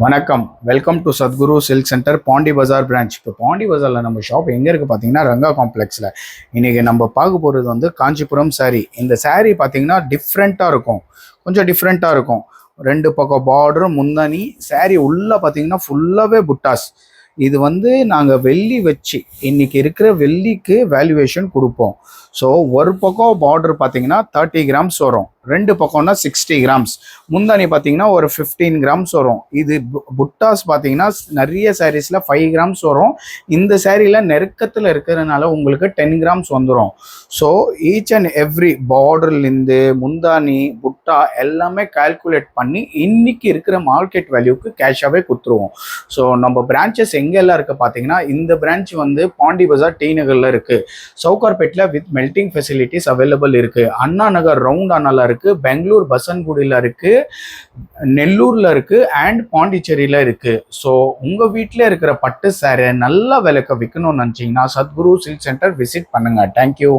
வணக்கம். Welcome to Sadguru silk centre Pondy Bazaar branch. இப்போ பாண்டி பஜாரில் நம்ம ஷாப் எங்கே இருக்குது பார்த்தீங்கன்னா ரங்கா காம்ப்ளெக்ஸில். இன்றைக்கி நம்ம பார்க்க போகிறது வந்து காஞ்சிபுரம் சாரீ. இந்த சாரீ பார்த்தீங்கன்னா டிஃப்ரெண்ட்டாக இருக்கும், கொஞ்சம் டிஃப்ரெண்ட்டாக இருக்கும். ரெண்டு பக்கம் பார்டரும் முந்தானி, சாரீ உள்ளே பார்த்தீங்கன்னா ஃபுல்லாகவே புட்டாஸ். இது வந்து நாங்கள் வெள்ளி வச்சு இன்றைக்கி இருக்கிற வெள்ளிக்கு வேல்யூவேஷன் கொடுப்போம். ஸோ ஒரு பக்கம் பார்டர் பார்த்தீங்கன்னா 30 கிராம்ஸ் வரும், ரெண்டு பக்கம்னா 60 கிராம்ஸ். முந்தானி பார்த்தீங்கன்னா ஒரு 15 கிராம்ஸ் வரும். இது புட்டாஸ் பார்த்தீங்கன்னா நிறைய சாரீஸில் 5 கிராம்ஸ் வரும். இந்த சாரியில் நெருக்கத்தில் இருக்கிறதுனால உங்களுக்கு 10 கிராம்ஸ் வந்துடும். ஸோ ஈச் அண்ட் எவ்ரி பார்டர்லேருந்து முந்தானி புட்டா எல்லாமே கால்குலேட் பண்ணி இன்னைக்கு இருக்கிற மார்க்கெட் வேல்யூக்கு கேஷாகவே கொடுத்துருவோம். ஸோ நம்ம பிரான்ச்சஸ் எங்கெல்லாம் இருக்குது பார்த்தீங்கன்னா, இந்த பிரான்ச் வந்து பாண்டி பஜார் டி நகரில் இருக்குது, சவுகார்பேட்டில் வித் மெல்டிங் ஃபெசிலிட்டிஸ் அவைலபிள் இருக்குது, அண்ணா நகர் ரவுண்ட் அண்ணால இருக்குது, பெங்களூர் பசன்குடியில் இருக்குது, நெல்லூரில் இருக்குது அண்ட் பாண்டிச்சேரியில் இருக்குது. ஸோ உங்கள் வீட்டில் இருக்கிற பட்டு சாரி நல்ல விலைக்கு விற்கணும்னு நினச்சிங்கன்னா சத்குரு சில்க் சென்டர் விசிட் பண்ணுங்கள். தேங்க்யூ.